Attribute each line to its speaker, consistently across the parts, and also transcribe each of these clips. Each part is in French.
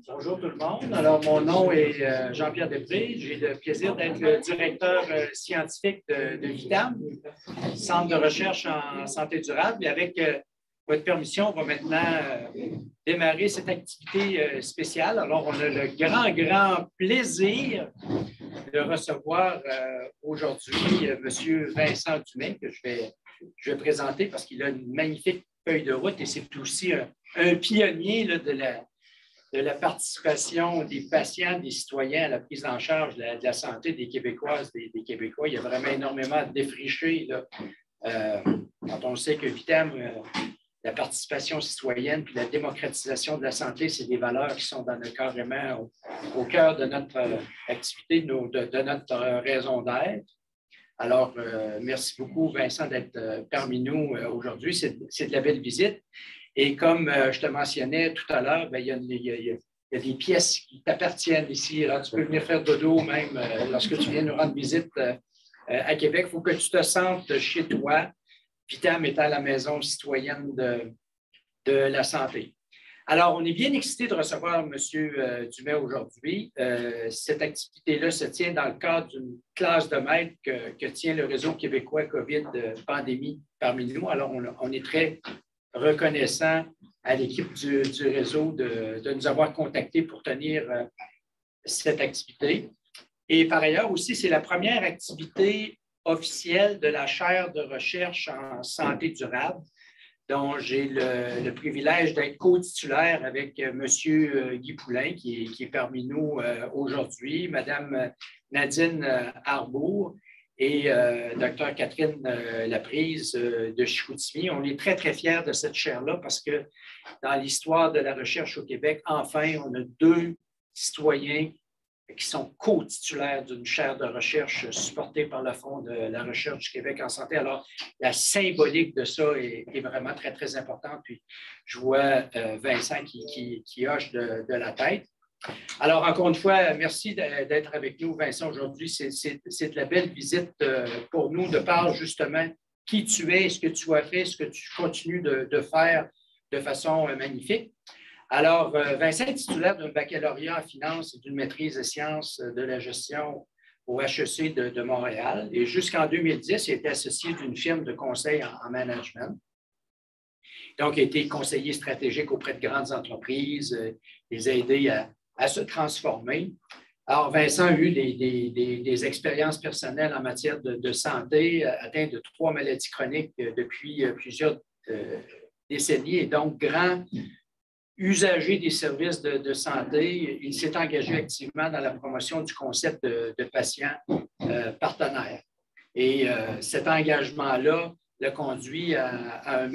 Speaker 1: Bonjour tout le monde. Alors, mon nom est Jean-Pierre Després. J'ai le plaisir d'être le directeur scientifique de VITAM, Centre de recherche en santé durable. Et avec votre permission, on va maintenant démarrer cette activité spéciale. Alors, on a le grand plaisir de recevoir aujourd'hui M. Vincent Dumais, que je vais présenter parce qu'il a une magnifique feuille de route et c'est aussi un pionnier là, de la participation des patients, des citoyens à la prise en charge de la santé des Québécoises, des Québécois. Il y a vraiment énormément à défricher. Là. Quand on sait que VITAM, la participation citoyenne puis la démocratisation de la santé, c'est des valeurs qui sont carrément au cœur de notre activité, de notre raison d'être. Alors, merci beaucoup, Vincent, d'être parmi nous aujourd'hui. C'est de la belle visite. Et comme je te mentionnais tout à l'heure, il y a des pièces qui t'appartiennent ici. Alors, tu peux venir faire dodo même lorsque tu viens nous rendre visite à Québec. Il faut que tu te sentes chez toi. VITAM étant la maison citoyenne de la santé. Alors, on est bien excités de recevoir M. Dumais aujourd'hui. Cette activité-là se tient dans le cadre d'une classe de maître que tient le réseau québécois COVID-Pandémie parmi nous. Alors, on est très reconnaissant à l'équipe du réseau de nous avoir contactés pour tenir cette activité. Et par ailleurs aussi, c'est la première activité officielle de la chaire de recherche en santé durable, dont j'ai le privilège d'être co-titulaire avec M. Guy Poulain, qui est parmi nous aujourd'hui, Mme Nadine Arbour et Dr. Catherine Laprise de Chicoutimi. On est très, très fiers de cette chaire-là parce que dans l'histoire de la recherche au Québec, enfin, on a 2 citoyens qui sont co-titulaires d'une chaire de recherche supportée par le Fonds de la recherche du Québec en santé. Alors, la symbolique de ça est vraiment très, très importante. Puis, je vois Vincent qui hoche de la tête. Alors, encore une fois, merci d'être avec nous, Vincent, aujourd'hui. C'est de la belle visite pour nous de parler justement qui tu es, ce que tu as fait, ce que tu continues de faire de façon magnifique. Alors, Vincent est titulaire d'un baccalauréat en finance et d'une maîtrise en sciences de la gestion au HEC de Montréal. Et jusqu'en 2010, il était associé d'une firme de conseil en management. Donc, il a été conseiller stratégique auprès de grandes entreprises, les a aidés à se transformer. Alors, Vincent a eu des expériences personnelles en matière de santé, atteint de 3 maladies chroniques depuis plusieurs décennies et donc grand usager des services de santé. Il s'est engagé activement dans la promotion du concept de patient partenaire. Et cet engagement-là l'a conduit à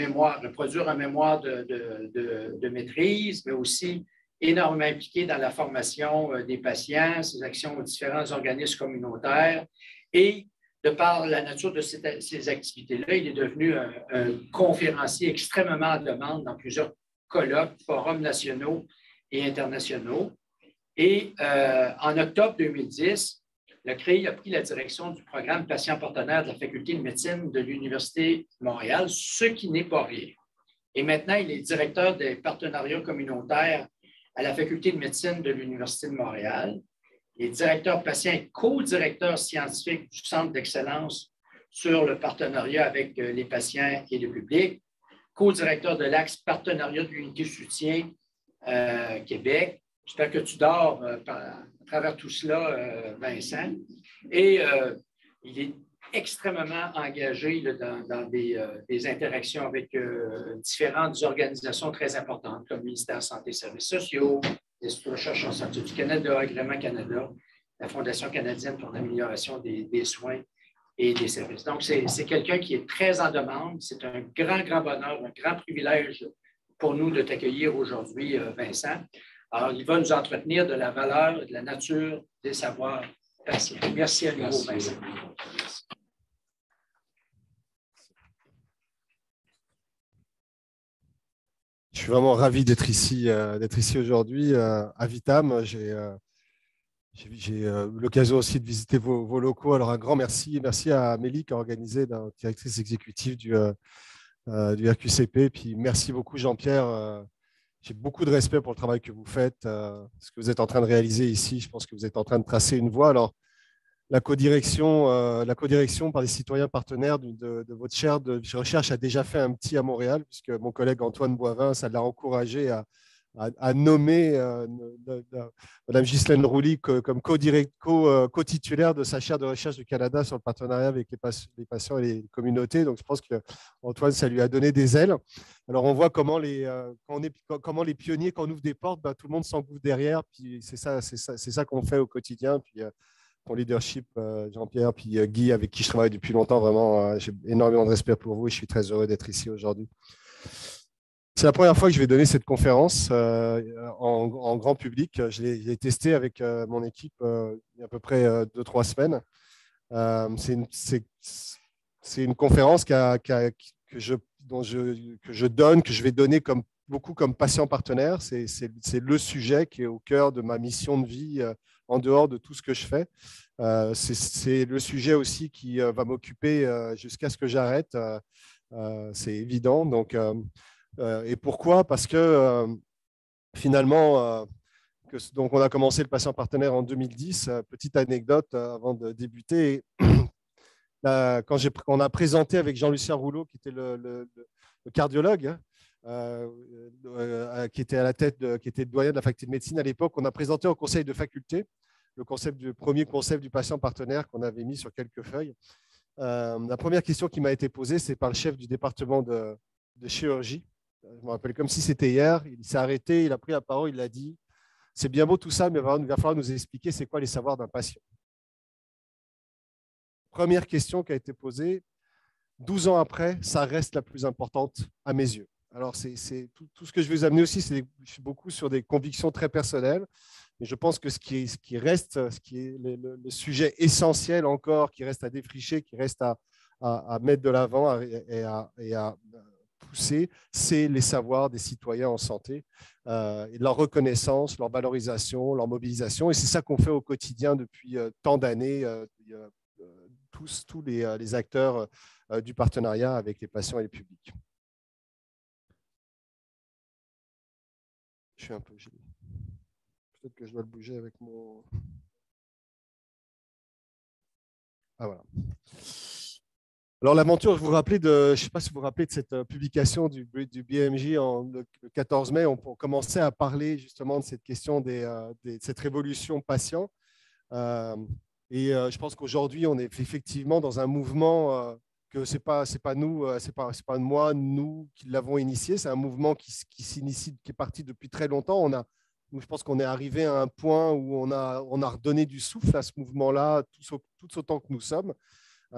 Speaker 1: produire un mémoire de maîtrise, mais aussi énormément impliqué dans la formation des patients, ses actions aux différents organismes communautaires. Et de par la nature de ces activités-là, il est devenu un conférencier extrêmement en demande dans plusieurs colloques, forums nationaux et internationaux. Et en octobre 2010, le CREI a pris la direction du programme patient partenaire de la Faculté de médecine de l'Université de Montréal, ce qui n'est pas rien. Et maintenant, il est directeur des partenariats communautaires à la Faculté de médecine de l'Université de Montréal. Il est directeur patient et co-directeur scientifique du Centre d'excellence sur le partenariat avec les patients et le public, co-directeur de l'axe partenariat de l'unité soutien Québec. J'espère que tu dors à travers tout cela, Vincent. Et il est extrêmement engagé là, dans des interactions avec différentes organisations très importantes, comme le ministère de la Santé et Services sociaux, l'Institut de recherche en santé du Canada, Agrément Canada, la Fondation canadienne pour l'amélioration des soins et des services. Donc, c'est quelqu'un qui est très en demande. C'est un grand bonheur, un grand privilège pour nous de t'accueillir aujourd'hui, Vincent. Alors, il va nous entretenir de la valeur et de la nature des savoirs patients. Merci à nouveau, Vincent.
Speaker 2: Je suis vraiment ravi d'être ici aujourd'hui à VITAM. J'ai eu l'occasion aussi de visiter vos locaux. Alors, un grand merci. Merci à Amélie qui a organisé, la directrice exécutive du RQCP. Puis, merci beaucoup, Jean-Pierre. j'ai beaucoup de respect pour le travail que vous faites, ce que vous êtes en train de réaliser ici. Je pense que vous êtes en train de tracer une voie. Alors, la codirection par les citoyens partenaires de votre chaire de recherche a déjà fait un petit à Montréal, puisque mon collègue Antoine Boivin, ça l'a encouragé à nommer Mme Ghislaine Rouly comme co-titulaire de sa chaire de recherche du Canada sur le partenariat avec les patients et les communautés. Donc, je pense que Antoine, ça lui a donné des ailes. Alors, on voit comment comment les pionniers, quand on ouvre des portes, tout le monde s'engouffre derrière. Puis c'est ça qu'on fait au quotidien. Puis ton leadership, Jean-Pierre, puis Guy, avec qui je travaille depuis longtemps, vraiment, j'ai énormément de respect pour vous et je suis très heureux d'être ici aujourd'hui. C'est la première fois que je vais donner cette conférence en grand public. Je l'ai testé avec mon équipe il y a à peu près 2-3 semaines. C'est une conférence que je donne, que je vais donner beaucoup comme patient partenaire. C'est le sujet qui est au cœur de ma mission de vie en dehors de tout ce que je fais. C'est le sujet aussi qui va m'occuper jusqu'à ce que j'arrête. C'est évident. Donc, et pourquoi? Parce que finalement, donc on a commencé le patient partenaire en 2010. Petite anecdote avant de débuter. Quand on a présenté avec Jean-Lucien Rouleau, qui était le cardiologue, qui était à la tête, qui était doyen de la faculté de médecine à l'époque, on a présenté au conseil de faculté le premier concept du patient partenaire qu'on avait mis sur quelques feuilles. La première question qui m'a été posée, c'est par le chef du département de chirurgie. Je me rappelle comme si c'était hier. Il s'est arrêté, il a pris la parole, il a dit « C'est bien beau tout ça, mais il va falloir nous expliquer c'est quoi les savoirs d'un patient. » Première question qui a été posée, 12 ans après, ça reste la plus importante à mes yeux. Alors, c'est tout ce que je vais vous amener aussi, je suis beaucoup sur des convictions très personnelles, mais je pense que ce qui reste, ce qui est le sujet essentiel encore, qui reste à défricher, qui reste à mettre de l'avant et à pousser, c'est les savoirs des citoyens en santé, et leur reconnaissance, leur valorisation, leur mobilisation. Et c'est ça qu'on fait au quotidien depuis tant d'années, tous les acteurs du partenariat avec les patients et les publics. Je suis un peu gêné. Peut-être que je dois le bouger avec mon... Ah voilà. Alors l'aventure, je ne sais pas si vous vous rappelez de cette publication du BMJ le 14 mai, on commençait à parler justement de cette question de cette révolution patient. Et je pense qu'aujourd'hui, on est effectivement dans un mouvement que c'est pas nous, c'est pas moi, nous qui l'avons initié. C'est un mouvement qui s'initie, qui est parti depuis très longtemps. Je pense qu'on est arrivé à un point où on a redonné du souffle à ce mouvement-là, tous autant que nous sommes.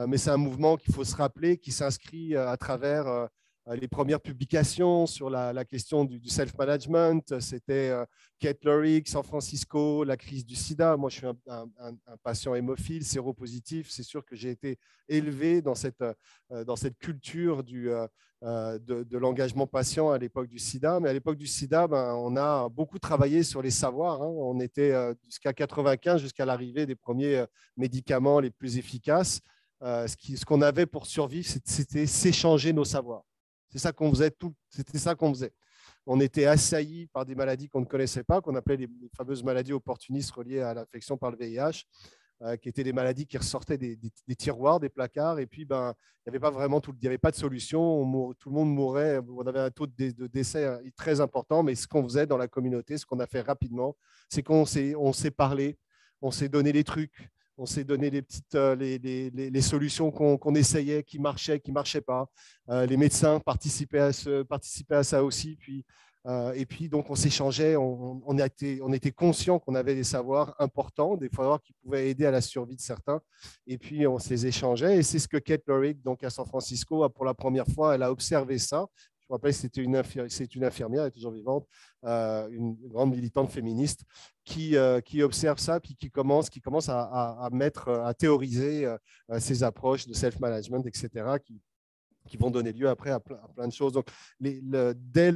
Speaker 2: Mais c'est un mouvement qu'il faut se rappeler, qui s'inscrit à travers les premières publications sur la question du self-management. C'était Kate Lorick, San Francisco, la crise du sida. Moi, je suis un patient hémophile, séropositif. C'est sûr que j'ai été élevé dans cette culture de l'engagement patient à l'époque du sida. Mais à l'époque du sida, on a beaucoup travaillé sur les savoirs. On était jusqu'à 95, jusqu'à l'arrivée des premiers médicaments les plus efficaces. Ce qu'on avait pour survivre, c'était s'échanger nos savoirs. C'est ça qu'on faisait. C'était ça qu'on faisait. On était assaillis par des maladies qu'on ne connaissait pas, qu'on appelait les fameuses maladies opportunistes reliées à l'infection par le VIH, qui étaient des maladies qui ressortaient des tiroirs, des placards. Et puis, il n'y avait pas vraiment il n'y avait pas de solution. Tout le monde mourait. On avait un taux de décès très important. Mais ce qu'on faisait dans la communauté, ce qu'on a fait rapidement, c'est qu'on s'est parlé, on s'est donné les trucs. On s'est donné les solutions qu'on essayait, qui marchaient pas. Les médecins participaient à ça aussi. Et puis, donc, on s'échangeait. On était conscient qu'on avait des savoirs importants, des savoirs qui pouvaient aider à la survie de certains. Et puis, on se les échangeait. Et c'est ce que Kate Lorick, donc à San Francisco, pour la première fois, elle a observé ça. Je me rappelle, c'est une infirmière, elle est toujours vivante, une grande militante féministe qui observe ça, puis qui commence à théoriser ces approches de self-management, etc., qui vont donner lieu après à plein de choses. Donc, dès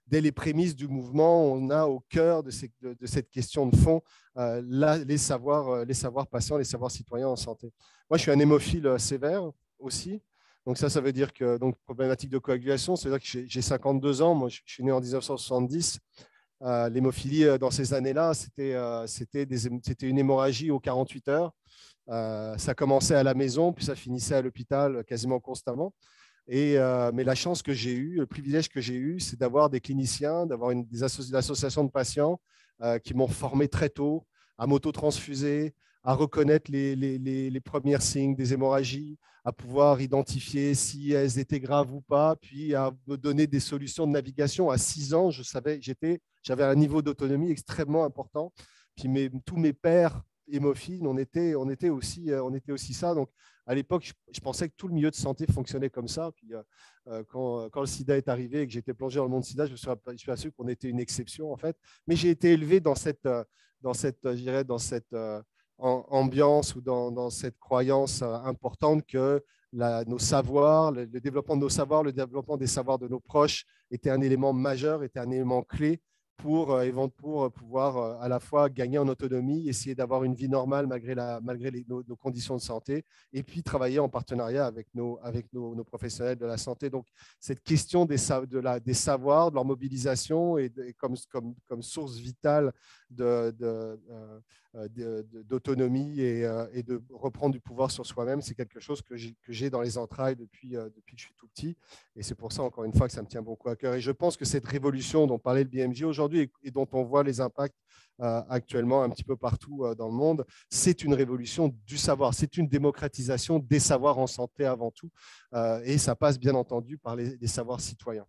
Speaker 2: les prémices du mouvement, on a au cœur de cette question de fond les savoirs patients, les savoirs citoyens en santé. Moi, je suis un hémophile sévère aussi. Donc ça veut dire que, donc, problématique de coagulation, ça veut dire que j'ai 52 ans, moi je suis né en 1970. L'hémophilie, dans ces années-là, c'était une hémorragie aux 48 heures. Ça commençait à la maison, puis ça finissait à l'hôpital quasiment constamment. Mais la chance que j'ai eue, le privilège que j'ai eu, c'est d'avoir des cliniciens, d'avoir des associations de patients qui m'ont formé très tôt à m'auto-transfuser, à reconnaître les premiers signes des hémorragies, à pouvoir identifier si elles étaient graves ou pas, puis à me donner des solutions de navigation. À 6 ans, j'avais un niveau d'autonomie extrêmement important. Puis tous mes pères hémophiles, on était aussi ça. Donc, à l'époque, je pensais que tout le milieu de santé fonctionnait comme ça. Puis, quand le sida est arrivé et que j'étais plongé dans le monde sida, je suis aperçu qu'on était une exception, en fait. Mais j'ai été élevé dans cette ambiance ou dans cette croyance importante que nos savoirs, le développement de nos savoirs, le développement des savoirs de nos proches était un élément majeur, était un élément clé pour pouvoir à la fois gagner en autonomie, essayer d'avoir une vie normale malgré nos conditions de santé, et puis travailler en partenariat avec nos professionnels de la santé. Donc, cette question des savoirs, de leur mobilisation et comme source vitale d'autonomie et de reprendre du pouvoir sur soi-même, c'est quelque chose que j'ai dans les entrailles depuis que je suis tout petit. Et c'est pour ça, encore une fois, que ça me tient beaucoup à cœur. Et je pense que cette révolution dont parlait le BMJ aujourd'hui et dont on voit les impacts actuellement un petit peu partout dans le monde, c'est une révolution du savoir. C'est une démocratisation des savoirs en santé avant tout. Et ça passe bien entendu par les savoirs citoyens.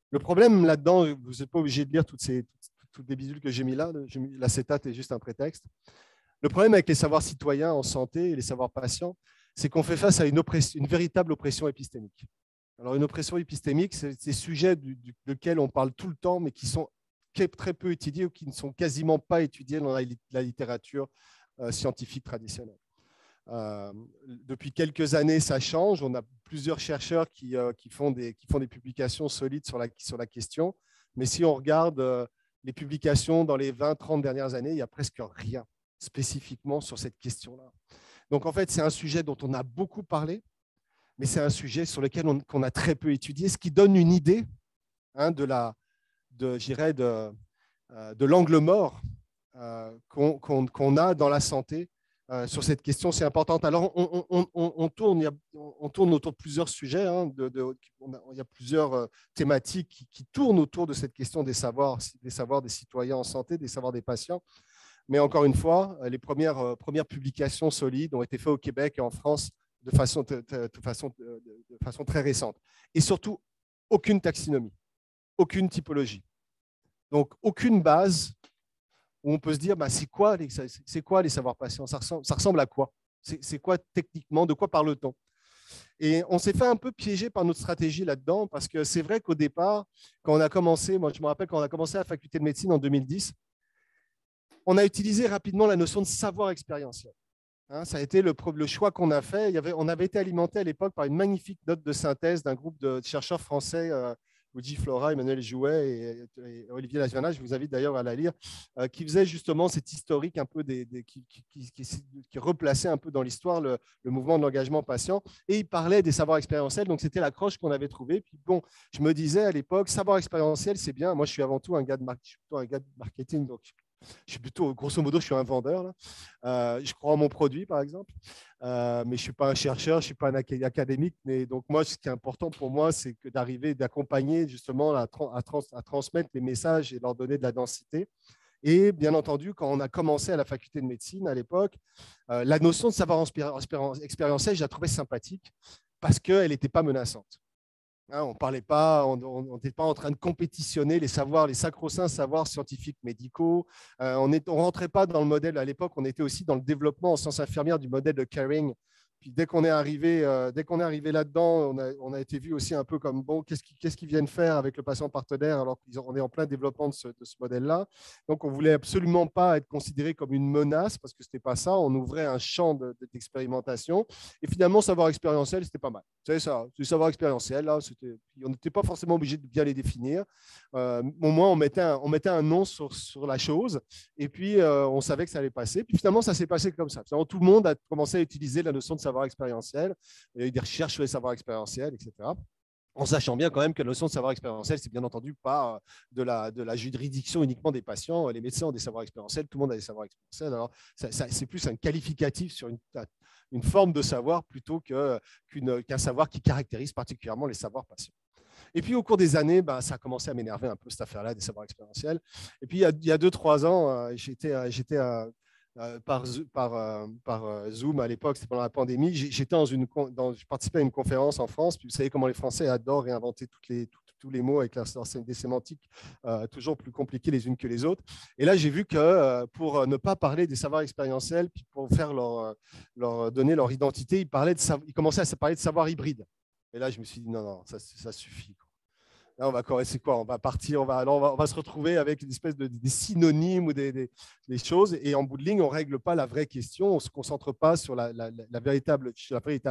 Speaker 2: Le problème là-dedans, vous n'êtes pas obligé de lire toutes les bidules que j'ai mis là. L'acétate est juste un prétexte. Le problème avec les savoirs citoyens en santé et les savoirs patients, c'est qu'on fait face à une véritable oppression épistémique. Alors, une oppression épistémique, c'est des sujets desquels on parle tout le temps, mais qui sont très peu étudiés ou qui ne sont quasiment pas étudiés dans la littérature scientifique traditionnelle. Depuis quelques années, ça change. On a plusieurs chercheurs qui font des publications solides sur la question. Mais si on regarde les publications dans les 20-30 dernières années, il n'y a presque rien spécifiquement sur cette question-là. Donc, en fait, c'est un sujet dont on a beaucoup parlé, mais c'est un sujet sur lequel on a très peu étudié, ce qui donne une idée de l'angle mort qu'on a dans la santé sur cette question si importante. Alors, on tourne autour de plusieurs sujets. Il y a plusieurs thématiques qui tournent autour de cette question des savoirs des citoyens en santé, des savoirs des patients. Mais encore une fois, les premières publications solides ont été faites au Québec et en France de façon très récente. Et surtout, aucune taxinomie, aucune typologie. Donc, aucune base où on peut se dire, c'est quoi les savoirs patients, ça ressemble à quoi, c'est quoi techniquement, de quoi parle-t-on? Et on s'est fait un peu piéger par notre stratégie là-dedans, parce que c'est vrai qu'au départ, quand on a commencé, moi je me rappelle quand on a commencé à la faculté de médecine en 2010, on a utilisé rapidement la notion de savoir expérientiel. Ça a été le choix qu'on a fait. On avait été alimenté à l'époque par une magnifique note de synthèse d'un groupe de chercheurs français, Luigi Flora, Emmanuel Jouet et Olivier Lasviana, je vous invite d'ailleurs à la lire, qui faisait justement cet historique un peu qui replaçait un peu dans l'histoire le mouvement de l'engagement patient. Et il parlait des savoirs expérientiels, donc c'était l'accroche qu'on avait trouvée. Puis bon, je me disais à l'époque, savoir expérientiel, c'est bien. Moi, je suis avant tout un gars de marketing, donc je suis plutôt, grosso modo, je suis un vendeur. Là. Je crois en mon produit, par exemple, mais je ne suis pas un chercheur, je ne suis pas un académique. Mais donc, moi, ce qui est important pour moi, c'est d'accompagner justement à transmettre les messages et leur donner de la densité. Et bien entendu, quand on a commencé à la faculté de médecine à l'époque, la notion de savoir expérientiel, je la trouvais sympathique parce qu'elle n'était pas menaçante. On n'était pas en train de compétitionner les sacro-saints savoirs scientifiques médicaux. On ne rentrait pas dans le modèle, à l'époque, on était aussi dans le développement en sciences infirmières du modèle de caring. Puis dès qu'on est arrivé là-dedans, on a été vu aussi un peu comme, bon, qu'est-ce qu'ils viennent faire avec le patient partenaire alors qu'on est en plein développement de ce modèle-là. Donc, on ne voulait absolument pas être considéré comme une menace parce que ce n'était pas ça. On ouvrait un champ d'expérimentation. Et finalement, savoir expérientiel, c'était pas mal. C'est ça, du savoir expérientiel. Là, on n'était pas forcément obligé de bien les définir. Au moins, on mettait un nom sur la chose. Et puis, on savait que ça allait passer. Puis finalement, ça s'est passé comme ça. Finalement, tout le monde a commencé à utiliser la notion de savoir savoir expérientiel, il y a eu des recherches sur les savoirs expérientiels, etc. En sachant bien quand même que la notion de savoir expérientiel, c'est bien entendu pas de la juridiction uniquement des patients. Les médecins ont des savoirs expérientiels, tout le monde a des savoirs expérientiels. Alors, c'est plus un qualificatif sur une forme de savoir plutôt qu'un savoir qui caractérise particulièrement les savoirs patients. Et puis, au cours des années, ça a commencé à m'énerver un peu, cette affaire-là des savoirs expérientiels. Et puis, il y a 2-3 ans, j'étais par Zoom à l'époque, c'était pendant la pandémie. Je participais à une conférence en France. Puis vous savez comment les Français adorent réinventer tous les mots avec des sémantiques toujours plus compliquées les unes que les autres. Et là, j'ai vu que pour ne pas parler des savoirs expérientiels, puis pour faire leur donner leur identité, ils commençaient à parler de savoir hybride. Et là, je me suis dit, non, ça suffit. Là, c'est quoi? On va partir, on va se retrouver avec une espèce des synonymes ou des choses. Et en bout de ligne, on ne règle pas la vraie question. On ne se concentre pas sur la véritable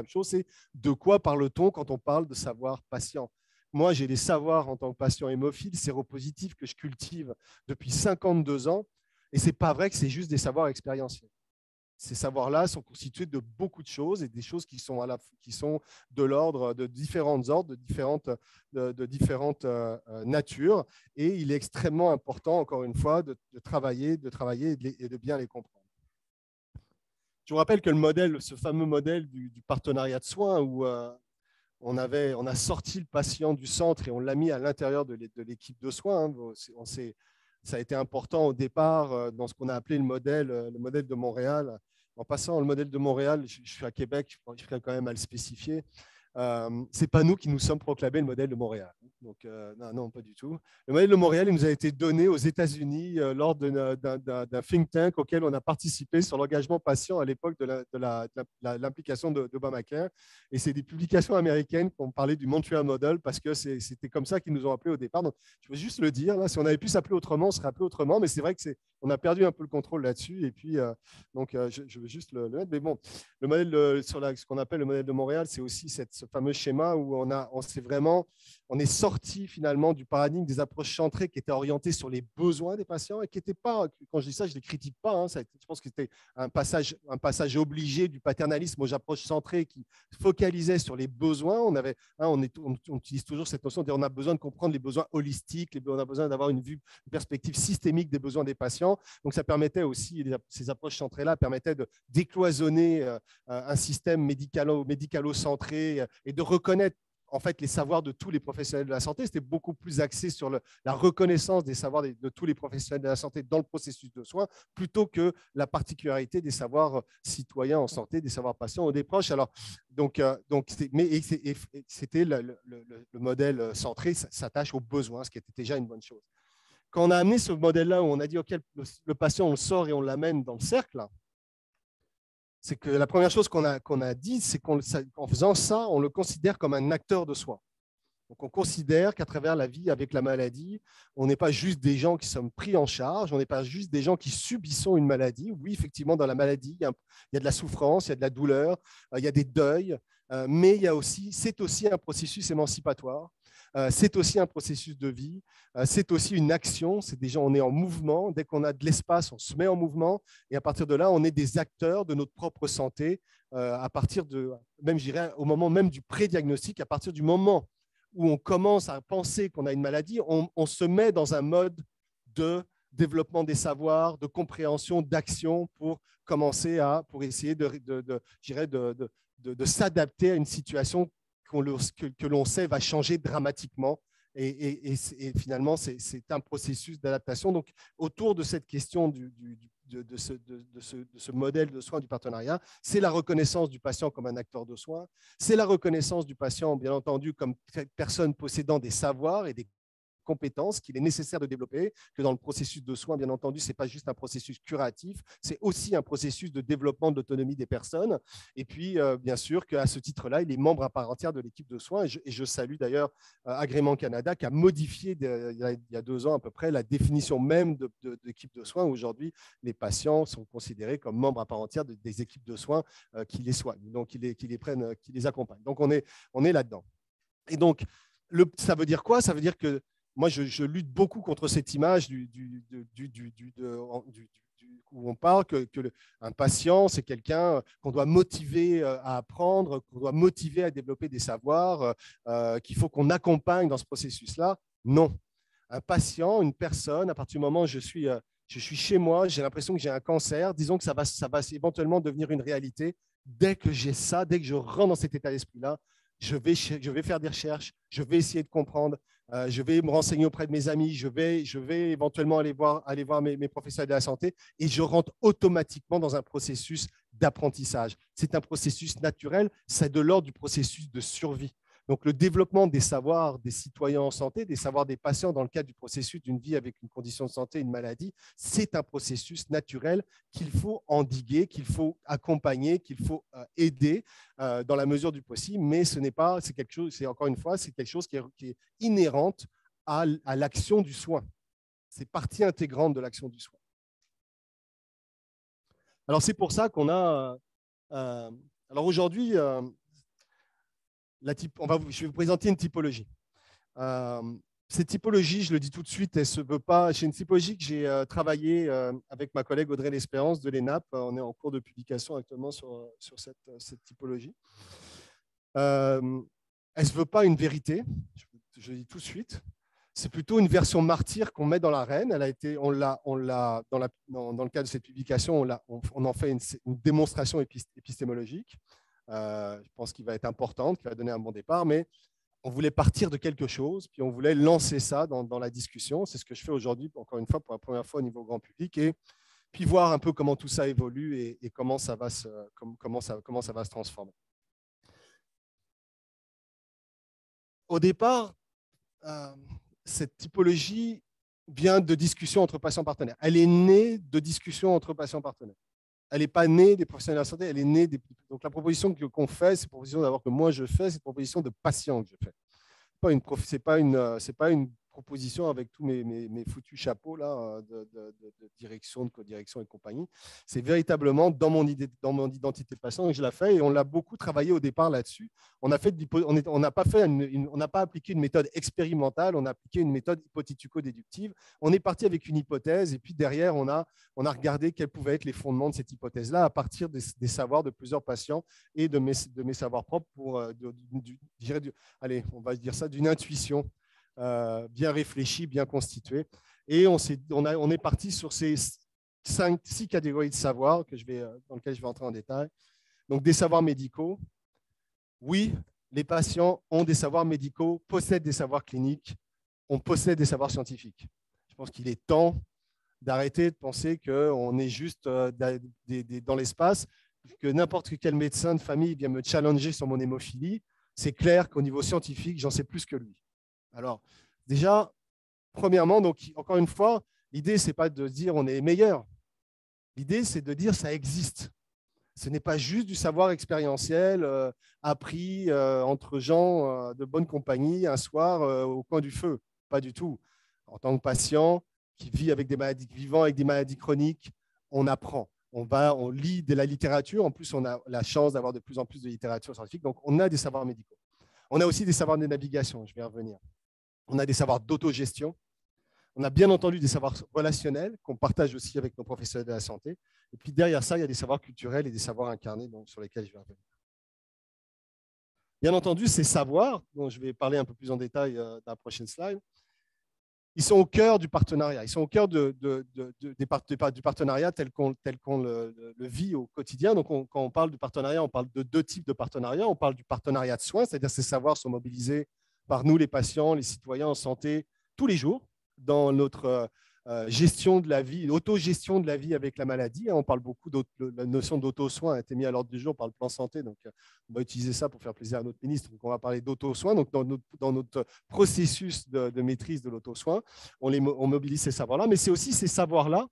Speaker 2: chose. C'est de quoi parle-t-on quand on parle de savoir patient? Moi, j'ai des savoirs en tant que patient hémophile séropositif que je cultive depuis 52 ans. Et ce n'est pas vrai que c'est juste des savoirs expérientiels. Ces savoirs-là sont constitués de beaucoup de choses et des choses qui sont de l'ordre de différentes ordres, de différentes natures. Et il est extrêmement important, encore une fois, de travailler et de bien les comprendre. Je vous rappelle que ce fameux modèle du partenariat de soins où on a sorti le patient du centre et on l'a mis à l'intérieur de l'équipe de soins. Ça a été important au départ dans ce qu'on a appelé le modèle de Montréal. En passant, le modèle de Montréal, je suis à Québec, je ferais quand même à le spécifier. Ce n'est pas nous qui nous sommes proclamés le modèle de Montréal. Donc, non, pas du tout. Le modèle de Montréal, il nous a été donné aux États-Unis lors d'un think tank auquel on a participé sur l'engagement patient à l'époque de l'implication d'Obamacare. Et c'est des publications américaines qui ont parlé du Montreal Model parce que c'était comme ça qu'ils nous ont appelés au départ. Donc, je veux juste le dire. Là, si on avait pu s'appeler autrement, on serait appelé autrement. Mais c'est vrai qu'on a perdu un peu le contrôle là-dessus. Et puis, je veux juste le mettre. Mais bon, le modèle ce qu'on appelle le modèle de Montréal, c'est aussi ce fameux schéma où on est sorti finalement du paradigme des approches centrées qui étaient orientées sur les besoins des patients et qui n'étaient pas, quand je dis ça, je ne les critique pas, hein, je pense que c'était un passage obligé du paternalisme aux approches centrées qui focalisaient sur les besoins. On utilise toujours cette notion on a besoin de comprendre les besoins holistiques, on a besoin d'avoir une perspective systémique des besoins des patients. Donc ça permettait aussi, ces approches centrées-là permettaient de décloisonner un système médicalo-centré et de reconnaître en fait les savoirs de tous les professionnels de la santé. C'était beaucoup plus axé sur la reconnaissance des savoirs de tous les professionnels de la santé dans le processus de soins, plutôt que la particularité des savoirs citoyens en santé, des savoirs patients ou des proches. Alors, c'était le modèle centré s'attache aux besoins, ce qui était déjà une bonne chose. Quand on a amené ce modèle-là, où on a dit, OK, le patient, on le sort et on l'amène dans le cercle, là, c'est que la première chose qu'on a dit, c'est qu'en faisant ça, on le considère comme un acteur de soi. Donc, on considère qu'à travers la vie avec la maladie, on n'est pas juste des gens qui sommes pris en charge, on n'est pas juste des gens qui subissons une maladie. Oui, effectivement, dans la maladie, il y a de la souffrance, il y a de la douleur, il y a des deuils, mais c'est aussi un processus émancipatoire. C'est aussi un processus de vie, c'est aussi une action, c'est déjà on est en mouvement, dès qu'on a de l'espace, on se met en mouvement et à partir de là, on est des acteurs de notre propre santé à partir même je dirais au moment même du pré-diagnostic, à partir du moment où on commence à penser qu'on a une maladie, on se met dans un mode de développement des savoirs, de compréhension, d'action pour essayer de s'adapter à une situation que l'on sait va changer dramatiquement. Et finalement, c'est un processus d'adaptation. Donc, autour de cette question de ce modèle de soins du partenariat, c'est la reconnaissance du patient comme un acteur de soins, c'est la reconnaissance du patient, bien entendu, comme personne possédant des savoirs et des compétences qu'il est nécessaire de développer, que dans le processus de soins, bien entendu, ce n'est pas juste un processus curatif, c'est aussi un processus de développement de l'autonomie des personnes. Et puis, bien sûr, qu'à ce titre-là, il est membre à part entière de l'équipe de soins. Et je salue d'ailleurs Agrément Canada qui a modifié il y a 2 ans à peu près la définition même de l'équipe de soins. Aujourd'hui, les patients sont considérés comme membres à part entière des équipes de soins qui les soignent, donc qui les accompagnent. Donc, on est là-dedans. Et donc, ça veut dire quoi? Ça veut dire que moi, je lutte beaucoup contre cette image où on parle qu'un patient, c'est quelqu'un qu'on doit motiver à apprendre, qu'on doit motiver à développer des savoirs, qu'il faut qu'on accompagne dans ce processus-là. Non. Un patient, une personne, à partir du moment où je suis chez moi, j'ai l'impression que j'ai un cancer, disons que ça va éventuellement devenir une réalité. Dès que j'ai ça, dès que je rentre dans cet état d'esprit-là, je vais faire des recherches, je vais essayer de comprendre, je vais me renseigner auprès de mes amis, je vais éventuellement aller voir mes professionnels de la santé et je rentre automatiquement dans un processus d'apprentissage. C'est un processus naturel, c'est de l'ordre du processus de survie. Donc, le développement des savoirs des citoyens en santé, des savoirs des patients dans le cadre du processus d'une vie avec une condition de santé, une maladie, c'est un processus naturel qu'il faut endiguer, qu'il faut accompagner, qu'il faut aider dans la mesure du possible. Mais ce n'est pas, c'est quelque chose, c'est encore une fois, c'est quelque chose qui est inhérente à l'action du soin. C'est partie intégrante de l'action du soin. Alors, c'est pour ça qu'on a. Alors aujourd'hui, je vais vous présenter une typologie. Cette typologie, je le dis tout de suite, elle ne se veut pas. C'est une typologie que j'ai travaillé avec ma collègue Audrey L'Espérance de l'ENAP. On est en cours de publication actuellement sur cette typologie. Elle ne se veut pas une vérité, je le dis tout de suite. C'est plutôt une version martyre qu'on met dans l'arène. Dans le cadre de cette publication, on en fait une démonstration épistémologique. Je pense qu'il va être importante, qui va donner un bon départ, mais on voulait partir de quelque chose, puis on voulait lancer ça dans la discussion. C'est ce que je fais aujourd'hui, encore une fois, pour la première fois au niveau grand public, et puis voir un peu comment tout ça évolue et comment ça va se transformer. Au départ, cette typologie vient de discussions entre patients partenaires. Elle est née de discussions entre patients partenaires. Elle n'est pas née des professionnels de la santé, elle est née des... Donc la proposition qu'on fait, c'est une proposition d'abord que moi je fais, c'est une proposition de patient que je fais. Ce n'est pas une proposition avec tous mes foutus chapeaux là, de direction, de co-direction et compagnie. C'est véritablement dans mon identité de patient que je la fais et on l'a beaucoup travaillé au départ là-dessus. On n'a pas appliqué une méthode expérimentale, on a appliqué une méthode hypothético-déductive. On est parti avec une hypothèse et puis derrière, on a regardé quels pouvaient être les fondements de cette hypothèse-là à partir des savoirs de plusieurs patients et de mes savoirs propres pour, allez, on va dire ça, d'une intuition bien réfléchi, bien constitué. Et on est parti sur ces 6 catégories de savoirs dans lesquelles je vais entrer en détail. Donc, des savoirs médicaux. Oui, les patients ont des savoirs médicaux, possèdent des savoirs cliniques, on possède des savoirs scientifiques. Je pense qu'il est temps d'arrêter de penser qu'on est juste dans l'espace, que n'importe quel médecin de famille vient me challenger sur mon hémophilie. C'est clair qu'au niveau scientifique, j'en sais plus que lui. Alors, déjà, premièrement, donc, encore une fois, l'idée, ce n'est pas de dire on est meilleur. L'idée, c'est de dire ça existe. Ce n'est pas juste du savoir expérientiel appris entre gens de bonne compagnie un soir au coin du feu. Pas du tout. En tant que patient qui vit avec des maladies, vivant avec des maladies chroniques, on apprend. On lit de la littérature. En plus, on a la chance d'avoir de plus en plus de littérature scientifique. Donc, on a des savoirs médicaux. On a aussi des savoirs de navigation. Je vais y revenir. On a des savoirs d'autogestion. On a bien entendu des savoirs relationnels qu'on partage aussi avec nos professionnels de la santé. Et puis derrière ça, il y a des savoirs culturels et des savoirs incarnés sur lesquels je vais revenir. Bien entendu, ces savoirs, dont je vais parler un peu plus en détail dans la prochaine slide, ils sont au cœur du partenariat. Ils sont au cœur du partenariat tel qu'on le vit au quotidien. Donc, quand on parle du partenariat, on parle de 2 types de partenariat. On parle du partenariat de soins, c'est-à-dire que ces savoirs sont mobilisés par nous, les patients, les citoyens en santé, tous les jours, dans notre gestion de la vie, autogestion de la vie avec la maladie. On parle beaucoup la notion d'auto-soin a été mise à l'ordre du jour par le plan santé. Donc, on va utiliser ça pour faire plaisir à notre ministre. Donc, on va parler d'auto-soin. Donc, dans notre processus de maîtrise de l'auto-soin, on mobilise ces savoirs-là. Mais c'est aussi ces savoirs-là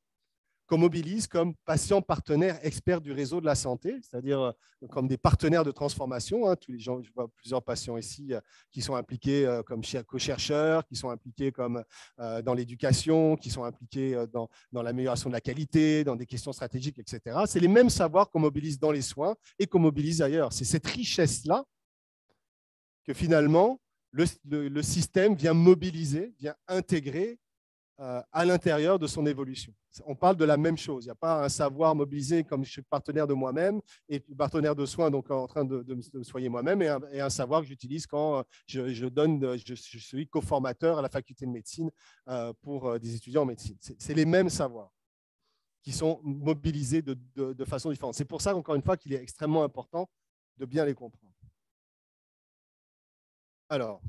Speaker 2: qu'on mobilise comme patients partenaires experts du réseau de la santé, c'est-à-dire comme des partenaires de transformation. Tous les gens, je vois plusieurs patients ici qui sont impliqués comme co-chercheurs, qui sont impliqués comme dans l'éducation, qui sont impliqués dans l'amélioration de la qualité, dans des questions stratégiques, etc. C'est les mêmes savoirs qu'on mobilise dans les soins et qu'on mobilise ailleurs. C'est cette richesse-là que finalement le système vient mobiliser, vient intégrer à l'intérieur de son évolution. On parle de la même chose. Il n'y a pas un savoir mobilisé comme je suis partenaire de moi-même et partenaire de soins, donc en train de me soigner moi-même, et un savoir que j'utilise quand je suis co-formateur à la faculté de médecine pour des étudiants en médecine. C'est les mêmes savoirs qui sont mobilisés de façon différente. C'est pour ça, encore une fois, qu'il est extrêmement important de bien les comprendre. Alors,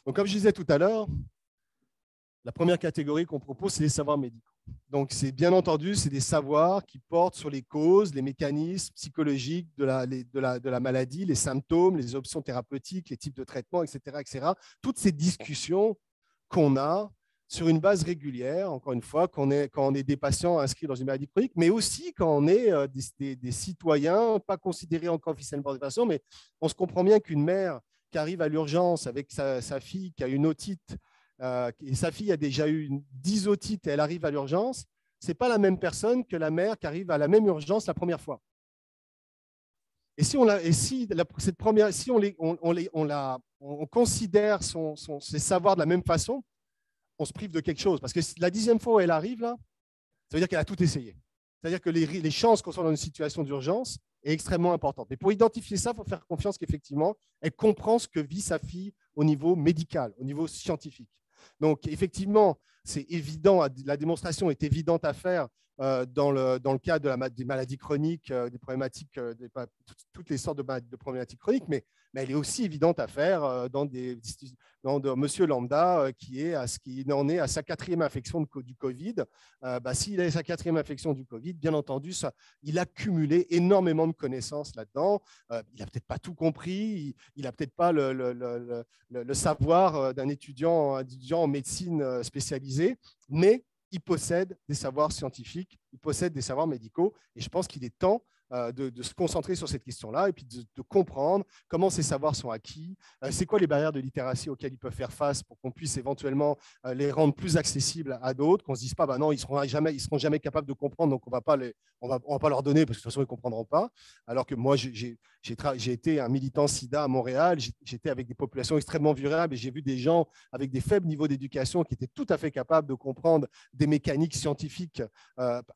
Speaker 2: donc comme je disais tout à l'heure, la première catégorie qu'on propose, c'est les savoirs médicaux. Donc, c'est bien entendu, c'est des savoirs qui portent sur les causes, les mécanismes psychologiques de la maladie, les symptômes, les options thérapeutiques, les types de traitements, etc., etc. Toutes ces discussions qu'on a sur une base régulière, encore une fois, quand on est des patients inscrits dans une maladie chronique, mais aussi quand on est des citoyens, pas considérés encore officiellement de façon, mais on se comprend bien qu'une mère qui arrive à l'urgence avec sa fille qui a une otite, et sa fille a déjà eu 10 otites et elle arrive à l'urgence, ce n'est pas la même personne que la mère qui arrive à la même urgence la première fois. Et si on considère ses savoirs de la même façon, on se prive de quelque chose. Parce que la 10e fois où elle arrive, là, ça veut dire qu'elle a tout essayé. C'est-à-dire que les chances qu'on soit dans une situation d'urgence est extrêmement importante. Mais pour identifier ça, il faut faire confiance qu'effectivement, elle comprend ce que vit sa fille au niveau médical, au niveau scientifique. Donc, effectivement, c'est évident, la démonstration est évidente à faire dans le cadre des maladies chroniques, des problématiques, toutes les sortes de problématiques chroniques, mais elle est aussi évidente à faire dans monsieur lambda qui en est à sa 4e infection du Covid. S'il a sa 4e infection du Covid, bien entendu, il a cumulé énormément de connaissances là-dedans. Il n'a peut-être pas tout compris, il n'a peut-être pas le savoir d'un étudiant en médecine spécialisé, mais il possède des savoirs scientifiques, il possède des savoirs médicaux, et je pense qu'il est temps de se concentrer sur cette question-là et puis de comprendre comment ces savoirs sont acquis, c'est quoi les barrières de littératie auxquelles ils peuvent faire face pour qu'on puisse éventuellement les rendre plus accessibles à d'autres, qu'on ne se dise pas, non, ils ne seront jamais capables de comprendre, donc on va pas leur donner parce que de toute façon, ils ne comprendront pas. Alors que moi, j'ai été un militant SIDA à Montréal, j'étais avec des populations extrêmement vulnérables et j'ai vu des gens avec des faibles niveaux d'éducation qui étaient tout à fait capables de comprendre des mécaniques scientifiques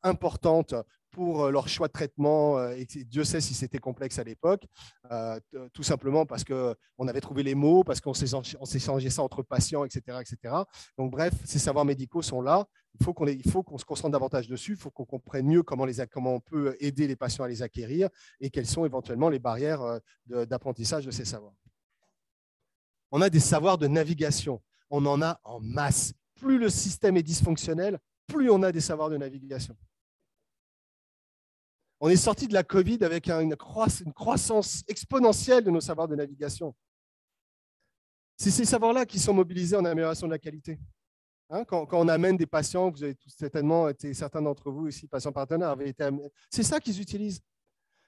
Speaker 2: importantes pour leur choix de traitement, et Dieu sait si c'était complexe à l'époque, tout simplement parce qu'on avait trouvé les mots, parce qu'on s'est changé ça entre patients, etc., etc. Donc bref, ces savoirs médicaux sont là, il faut qu'on se concentre davantage dessus, il faut qu'on comprenne mieux comment on peut aider les patients à les acquérir et quelles sont éventuellement les barrières d'apprentissage de ces savoirs. On a des savoirs de navigation, on en a en masse. Plus le système est dysfonctionnel, plus on a des savoirs de navigation. On est sorti de la Covid avec une croissance exponentielle de nos savoirs de navigation. C'est ces savoirs-là qui sont mobilisés en amélioration de la qualité. Quand on amène des patients, vous avez tous certainement été, certains d'entre vous ici, patients partenaires, c'est ça qu'ils utilisent.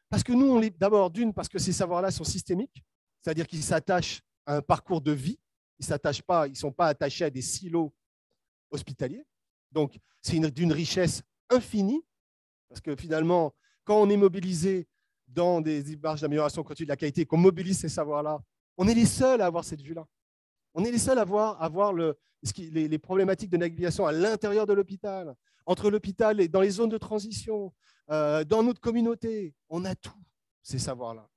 Speaker 2: Parce que nous, d'abord, parce que ces savoirs-là sont systémiques, c'est-à-dire qu'ils s'attachent à un parcours de vie, ils ne sont pas attachés à des silos hospitaliers. Donc, c'est d'une richesse infinie, parce que finalement, quand on est mobilisé dans des démarches d'amélioration continue de la qualité, qu'on mobilise ces savoirs-là, on est les seuls à avoir cette vue-là. On est les seuls à voir les problématiques de navigation à l'intérieur de l'hôpital, entre l'hôpital et dans les zones de transition, dans notre communauté. On a tous ces savoirs-là.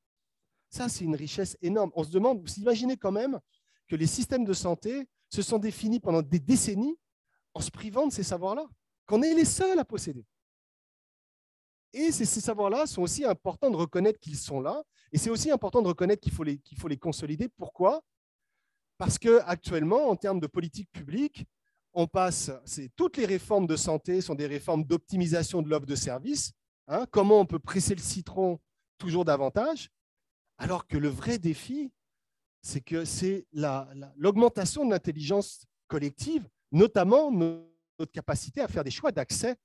Speaker 2: Ça, c'est une richesse énorme. On se demande, vous imaginez quand même que les systèmes de santé se sont définis pendant des décennies en se privant de ces savoirs-là, qu'on est les seuls à posséder. Et ces savoirs-là sont aussi importants de reconnaître qu'ils sont là. Et c'est aussi important de reconnaître qu'il faut les consolider. Pourquoi ? Parce qu'actuellement, en termes de politique publique, toutes les réformes de santé sont des réformes d'optimisation de l'offre de services. Comment on peut presser le citron toujours davantage ? Alors que le vrai défi, c'est que c'est l'augmentation de l'intelligence collective, notamment notre capacité à faire des choix d'accès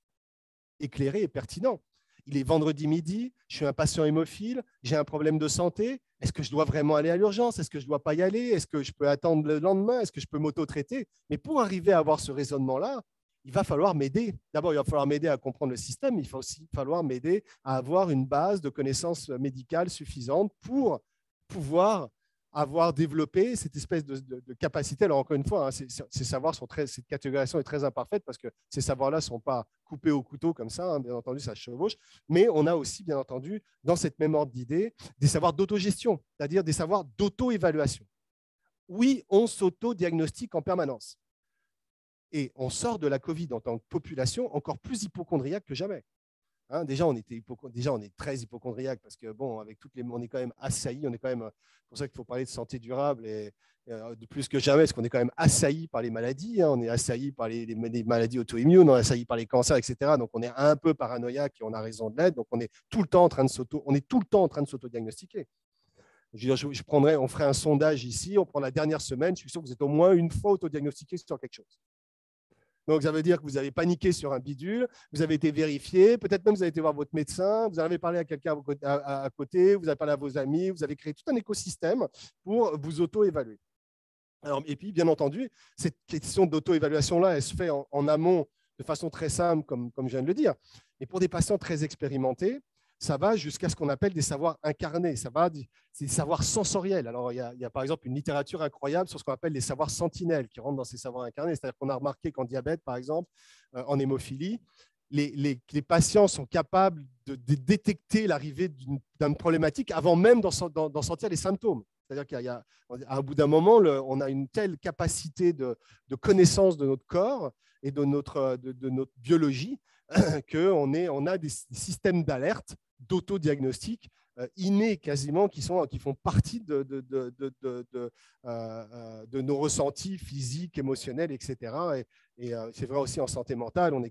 Speaker 2: éclairés et pertinents. Il est vendredi midi, je suis un patient hémophile, j'ai un problème de santé. Est-ce que je dois vraiment aller à l'urgence? Est-ce que je ne dois pas y aller? Est-ce que je peux attendre le lendemain? Est-ce que je peux m'auto-traiter? Mais pour arriver à avoir ce raisonnement-là, il va falloir m'aider. D'abord, il va falloir m'aider à comprendre le système, mais il va aussi falloir m'aider à avoir une base de connaissances médicales suffisante pour pouvoir avoir développé cette espèce de capacité. Alors, encore une fois, hein, ces savoirs cette catégorisation est très imparfaite parce que ces savoirs-là ne sont pas coupés au couteau comme ça, hein, bien entendu, ça chevauche. Mais on a aussi, bien entendu, dans cette même ordre d'idées, des savoirs d'autogestion, c'est-à-dire des savoirs d'auto-évaluation. Oui, on s'auto-diagnostique en permanence. Et on sort de la Covid en tant que population encore plus hypocondriaque que jamais. Hein, déjà, on est très hypocondriaque parce que, bon, avec on est quand même assailli, c'est pour ça qu'il faut parler de santé durable de plus que jamais, parce qu'on est quand même assailli par les maladies, hein, on est assailli par les maladies auto-immunes, on est assailli par les cancers, etc. Donc, on est un peu paranoïaque et on a raison de l'être. Donc, on est tout le temps en train de s'auto-diagnostiquer. On ferait un sondage ici, on prend la dernière semaine, je suis sûr que vous êtes au moins une fois auto-diagnostiqué sur quelque chose. Donc, ça veut dire que vous avez paniqué sur un bidule, vous avez été vérifié, peut-être même vous avez été voir votre médecin, vous avez parlé à quelqu'un à côté, vous avez parlé à vos amis, vous avez créé tout un écosystème pour vous auto-évaluer. Alors, et puis, bien entendu, cette question d'auto-évaluation-là, elle se fait en amont de façon très simple, comme je viens de le dire. Mais pour des patients très expérimentés, ça va jusqu'à ce qu'on appelle des savoirs incarnés, c'est des savoirs sensoriels. Alors, il y a par exemple une littérature incroyable sur ce qu'on appelle les savoirs sentinelles qui rentrent dans ces savoirs incarnés. C'est-à-dire qu'on a remarqué qu'en diabète, par exemple, en hémophilie, les patients sont capables de détecter l'arrivée d'une problématique avant même d'en sentir les symptômes. C'est-à-dire qu'à un bout d'un moment, on a une telle capacité de connaissance de notre corps et de notre biologie qu'on a des systèmes d'alerte, d'autodiagnostic innés quasiment qui font partie de nos ressentis physiques, émotionnels, etc. Et c'est vrai aussi en santé mentale, on est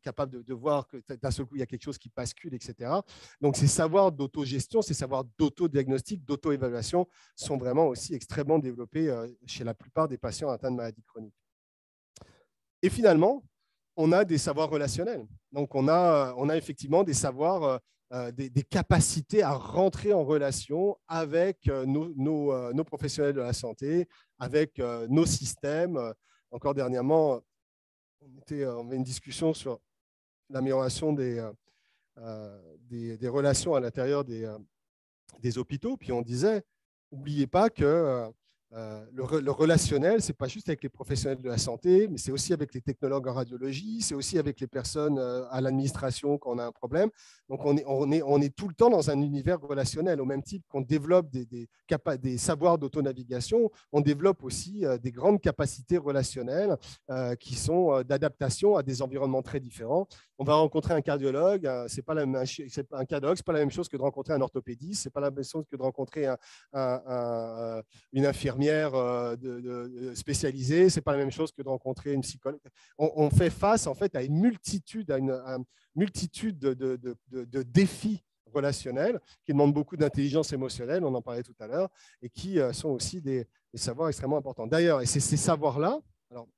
Speaker 2: capable de voir que d'un seul coup, il y a quelque chose qui bascule, etc. Donc, ces savoirs d'autogestion, ces savoirs d'autodiagnostic, d'auto-évaluation sont vraiment aussi extrêmement développés chez la plupart des patients atteints de maladies chroniques. Et finalement, on a des savoirs relationnels. Donc, on a effectivement des savoirs, des capacités à rentrer en relation avec nos professionnels de la santé, avec nos systèmes. Encore dernièrement, on avait une discussion sur l'amélioration des relations à l'intérieur des hôpitaux. Puis on disait, n'oubliez pas que le relationnel, ce n'est pas juste avec les professionnels de la santé, mais c'est aussi avec les technologues en radiologie, c'est aussi avec les personnes à l'administration quand on a un problème. Donc, on est tout le temps dans un univers relationnel. Au même titre qu'on développe des savoirs d'autonavigation, on développe aussi des grandes capacités relationnelles qui sont d'adaptation à des environnements très différents. On va rencontrer un cardiologue, un cardiologue, c'est pas la même chose que de rencontrer un orthopédiste, c'est pas la même chose que de rencontrer une infirmière spécialisée, c'est pas la même chose que de rencontrer une psychologue. On fait face en fait à une multitude, de défis relationnels qui demandent beaucoup d'intelligence émotionnelle, on en parlait tout à l'heure, et qui sont aussi des savoirs extrêmement importants. D'ailleurs, et c'est ces savoirs-là, alors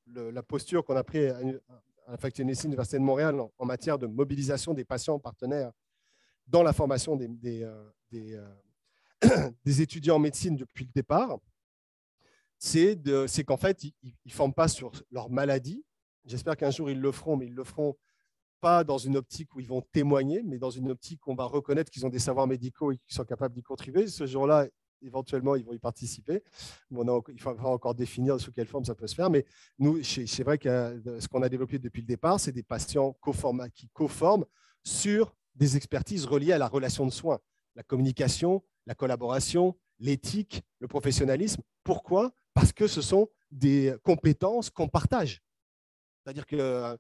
Speaker 2: la posture qu'on a prise à la faculté de médecine de l'Université de Montréal en matière de mobilisation des patients partenaires dans la formation des étudiants en médecine depuis le départ, c'est qu'en fait, ils ne forment pas sur leur maladie. J'espère qu'un jour, ils le feront, mais ils ne le feront pas dans une optique où ils vont témoigner, mais dans une optique où on va reconnaître qu'ils ont des savoirs médicaux et qu'ils sont capables d'y contribuer. Ce jour-là, éventuellement, ils vont y participer. Il faudra encore définir sous quelle forme ça peut se faire. Mais nous, c'est vrai que ce qu'on a développé depuis le départ, c'est des patients qui co-forment sur des expertises reliées à la relation de soins, la communication, la collaboration, l'éthique, le professionnalisme. Pourquoi ? Parce que ce sont des compétences qu'on partage. C'est-à-dire que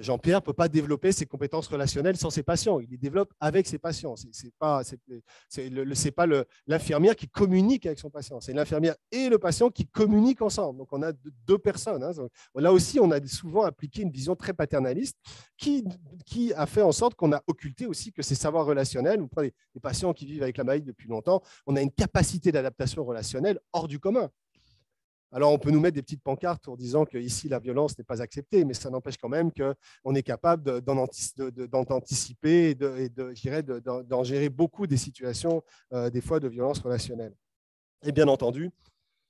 Speaker 2: Jean-Pierre ne peut pas développer ses compétences relationnelles sans ses patients. Il les développe avec ses patients. Ce n'est pas l'infirmière qui communique avec son patient. C'est l'infirmière et le patient qui communiquent ensemble. Donc, on a deux personnes. Hein. Là aussi, on a souvent appliqué une vision très paternaliste qui a fait en sorte qu'on a occulté aussi que ces savoirs relationnels, vous prenez des patients qui vivent avec la maladie depuis longtemps, on a une capacité d'adaptation relationnelle hors du commun. Alors, on peut nous mettre des petites pancartes en disant qu'ici, la violence n'est pas acceptée, mais ça n'empêche quand même qu'on est capable d'en anticiper et d'en gérer beaucoup des situations, des fois, de violence relationnelle. Et bien entendu,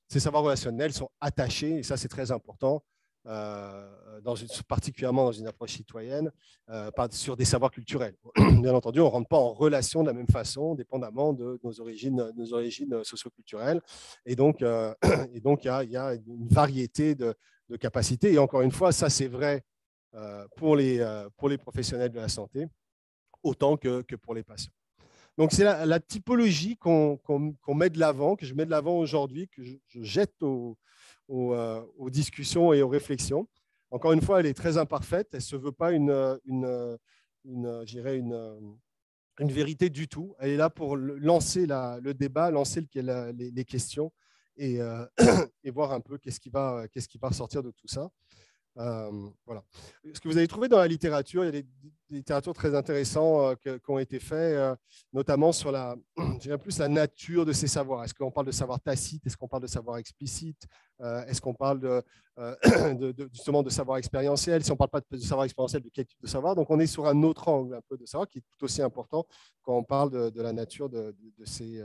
Speaker 2: ces savoirs relationnels sont attachés, et ça, c'est très important, particulièrement dans une approche citoyenne, sur des savoirs culturels. Bien entendu, on ne rentre pas en relation de la même façon, dépendamment de nos origines socioculturelles. Et donc, il y a une variété de capacités. Et encore une fois, ça, c'est vrai pour les professionnels de la santé, autant que pour les patients. Donc, c'est la typologie qu'on met de l'avant, que je mets de l'avant aujourd'hui, que je jette aux discussions et aux réflexions. Encore une fois, elle est très imparfaite. Elle ne se veut pas une vérité du tout. Elle est là pour lancer le débat, lancer les questions et, et voir un peu qu'est-ce qui va ressortir de tout ça. Voilà. Ce que vous avez trouvé dans la littérature, il y a des littératures très intéressantes qui ont été faites, notamment sur plus la nature de ces savoirs. Est-ce qu'on parle de savoir tacite? Est-ce qu'on parle de savoir explicite? Est-ce qu'on parle justement de savoir expérientiel? Si on ne parle pas de savoir expérientiel, de quel type de savoir? Donc, on est sur un autre angle un peu de savoir qui est tout aussi important quand on parle de la nature de ces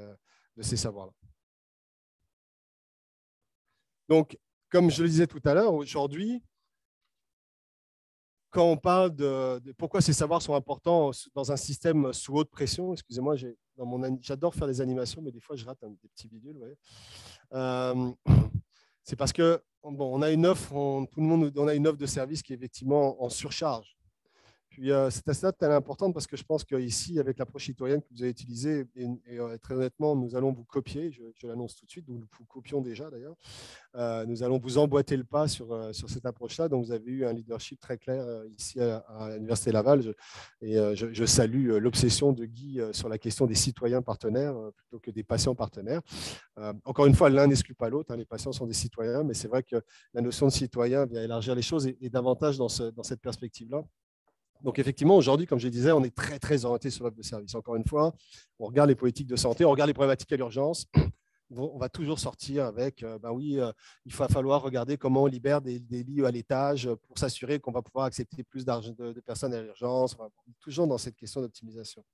Speaker 2: savoirs-là. Donc, comme je le disais tout à l'heure, aujourd'hui, quand on parle de pourquoi ces savoirs sont importants dans un système sous haute pression, excusez-moi, j'adore faire des animations, mais des fois je rate des petits bidules. C'est parce que on a une offre, on a une offre de service qui est effectivement en surcharge. Puis cette aspect est importante parce que je pense qu'ici, avec l'approche citoyenne que vous avez utilisée, et très honnêtement, nous allons vous copier, je l'annonce tout de suite, nous vous copions déjà d'ailleurs, nous allons vous emboîter le pas sur cette approche-là. Donc, vous avez eu un leadership très clair ici à l'Université Laval. Je salue l'obsession de Guy sur la question des citoyens partenaires plutôt que des patients partenaires. Encore une fois, l'un n'exclut pas l'autre. Les patients sont des citoyens, mais c'est vrai que la notion de citoyen vient élargir les choses et davantage dans cette perspective-là. Donc, effectivement, aujourd'hui, comme je disais, on est très, très orienté sur l'offre de service. Encore une fois, on regarde les politiques de santé, on regarde les problématiques à l'urgence. On va toujours sortir avec, il va falloir regarder comment on libère des lits à l'étage pour s'assurer qu'on va pouvoir accepter plus de personnes à l'urgence. Enfin, toujours dans cette question d'optimisation.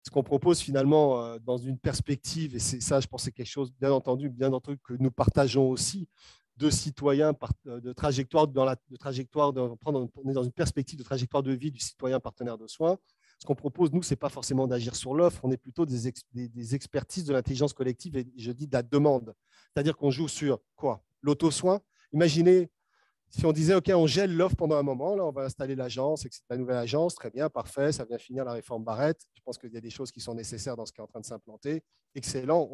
Speaker 2: Ce qu'on propose finalement dans une perspective, et c'est ça, je pense, c'est quelque chose, bien entendu, que nous partageons aussi, de citoyens, de trajectoire, on est dans une perspective de trajectoire de vie du citoyen partenaire de soins. Ce qu'on propose, nous, ce n'est pas forcément d'agir sur l'offre, on est plutôt des expertises de l'intelligence collective et je dis de la demande. C'est-à-dire qu'on joue sur quoi? L'auto-soin. Imaginez si on disait, OK, on gèle l'offre pendant un moment, là, on va installer l'agence, c'est la nouvelle agence, très bien, parfait, ça vient finir la réforme Barrette. Je pense qu'il y a des choses qui sont nécessaires dans ce qui est en train de s'implanter. Excellent,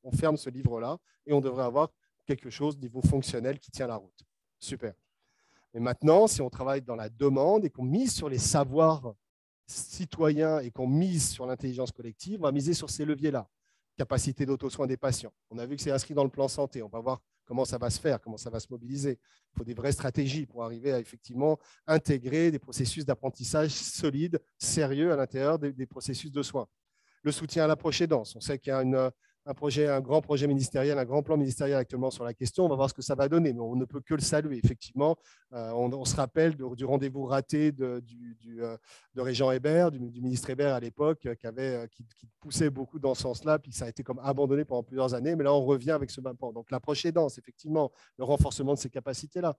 Speaker 2: on ferme ce livre-là et on devrait avoir quelque chose de niveau fonctionnel qui tient la route. Super. Mais maintenant, si on travaille dans la demande et qu'on mise sur les savoirs citoyens et qu'on mise sur l'intelligence collective, on va miser sur ces leviers-là. Capacité d'auto-soin des patients. On a vu que c'est inscrit dans le plan santé. On va voir comment ça va se faire, comment ça va se mobiliser. Il faut des vraies stratégies pour arriver à effectivement intégrer des processus d'apprentissage solides, sérieux à l'intérieur des processus de soins. Le soutien à l'approche aidance. On sait qu'il y a un grand projet ministériel, un grand plan ministériel actuellement sur la question. On va voir ce que ça va donner, mais on ne peut que le saluer. Effectivement, on se rappelle du rendez-vous raté de Régent Hébert, du ministre Hébert à l'époque, qui poussait beaucoup dans ce sens-là, puis ça a été comme abandonné pendant plusieurs années, mais là, on revient avec ce même plan. Donc, l'approche aidance, effectivement, le renforcement de ces capacités-là.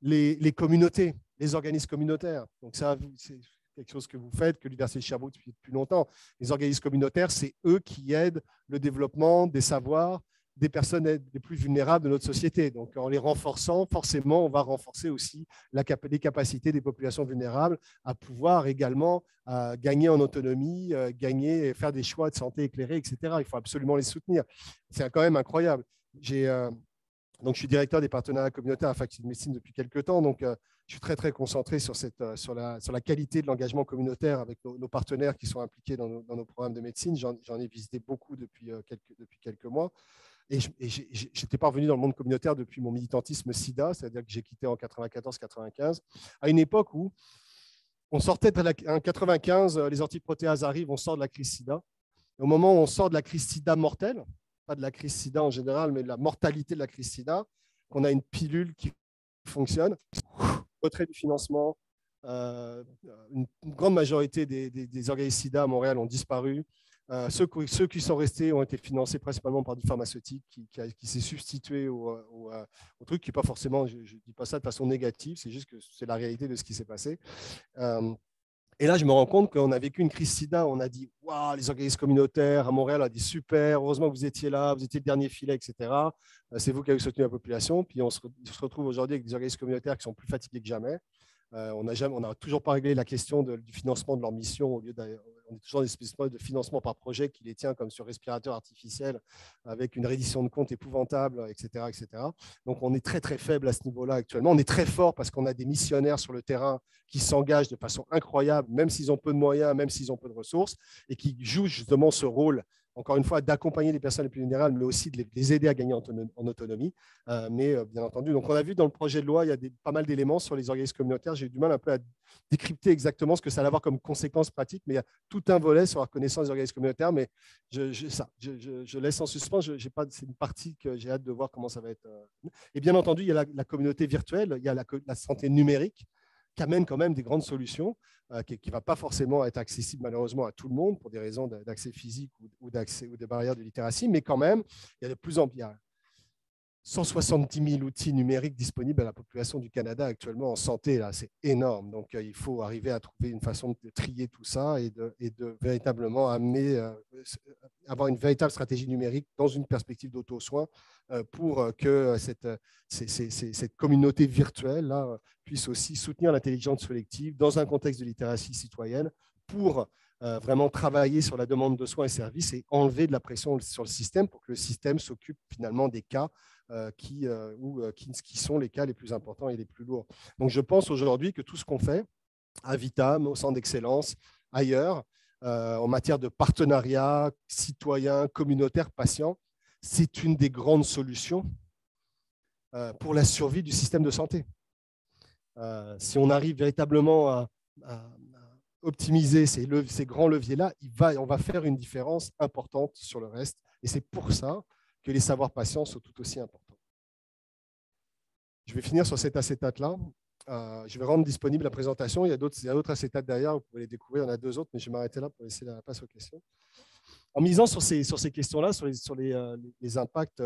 Speaker 2: Les communautés, les organismes communautaires. Donc, ça, c'est quelque chose que vous faites, que l'Université de Sherbrooke depuis longtemps. Les organismes communautaires, c'est eux qui aident le développement des savoirs des personnes les plus vulnérables de notre société. Donc, en les renforçant, forcément, on va renforcer aussi les capacités des populations vulnérables à pouvoir également gagner en autonomie, gagner et faire des choix de santé éclairés, etc. Il faut absolument les soutenir. C'est quand même incroyable. Donc, je suis directeur des partenariats communautaires à la Faculté de médecine depuis quelques temps. Donc, je suis très, très concentré sur la qualité de l'engagement communautaire avec nos partenaires qui sont impliqués dans nos programmes de médecine. J'en ai visité beaucoup depuis quelques mois. Et je n'étais pas revenu dans le monde communautaire depuis mon militantisme SIDA, c'est-à-dire que j'ai quitté en 94-95, à une époque où on sortait en 95, les antiprotéases arrivent, on sort de la crise SIDA. Et au moment où on sort de la crise SIDA mortelle, pas de la crise SIDA en général, mais de la mortalité de la crise SIDA, qu'on a une pilule qui fonctionne, retrait du financement, une grande majorité des organismes SIDA à Montréal ont disparu. Ceux qui sont restés ont été financés principalement par du pharmaceutique qui s'est substitué au truc, qui n'est pas forcément, je ne dis pas ça de façon négative, c'est juste que c'est la réalité de ce qui s'est passé. Et là, je me rends compte qu'on a vécu une crise sida. On a dit, waouh, les organismes communautaires à Montréal, on a dit super, heureusement que vous étiez là, vous étiez le dernier filet, etc. C'est vous qui avez soutenu la population. Puis on se retrouve aujourd'hui avec des organismes communautaires qui sont plus fatigués que jamais. On n'a toujours pas réglé la question du financement de leur mission. On est toujours dans des espèces de financement par projet qui les tient comme sur respirateur artificiel avec une reddition de comptes épouvantable, etc., etc. Donc, on est très, très faible à ce niveau-là actuellement. On est très fort parce qu'on a des missionnaires sur le terrain qui s'engagent de façon incroyable, même s'ils ont peu de moyens, même s'ils ont peu de ressources, et qui jouent justement ce rôle, encore une fois, d'accompagner les personnes les plus vulnérables, mais aussi de les aider à gagner en autonomie. Bien entendu, donc on a vu dans le projet de loi, il y a pas mal d'éléments sur les organismes communautaires. J'ai eu du mal un peu à décrypter exactement ce que ça allait avoir comme conséquences pratiques, mais il y a tout un volet sur la reconnaissance des organismes communautaires, mais je laisse en suspens. C'est une partie que j'ai hâte de voir comment ça va être. Et bien entendu, il y a la communauté virtuelle, il y a la santé numérique, qui amène quand même des grandes solutions, qui ne va pas forcément être accessible malheureusement à tout le monde pour des raisons d'accès physique ou des barrières de littératie, mais quand même, il y a de plus en plus 170 000 outils numériques disponibles à la population du Canada actuellement en santé. C'est énorme. Donc, il faut arriver à trouver une façon de trier tout ça et de véritablement avoir une véritable stratégie numérique dans une perspective d'auto-soin pour que cette communauté virtuelle là, puisse aussi soutenir l'intelligence collective dans un contexte de littératie citoyenne pour vraiment travailler sur la demande de soins et services et enlever de la pression sur le système pour que le système s'occupe finalement des cas qui sont les cas les plus importants et les plus lourds. Donc, je pense aujourd'hui que tout ce qu'on fait à Vitam, au Centre d'excellence, ailleurs, en matière de partenariat citoyen, communautaire, patient, c'est une des grandes solutions pour la survie du système de santé. Si on arrive véritablement à optimiser ces grands leviers-là, on va faire une différence importante sur le reste. Et c'est pour ça que les savoirs patients sont tout aussi importants. Je vais finir sur cet acétate-là. Je vais rendre disponible la présentation. Il y a d'autres acétates derrière, vous pouvez les découvrir. Il y en a 2 autres, mais je vais m'arrêter là pour laisser la place aux questions. En misant sur ces questions-là, sur les impacts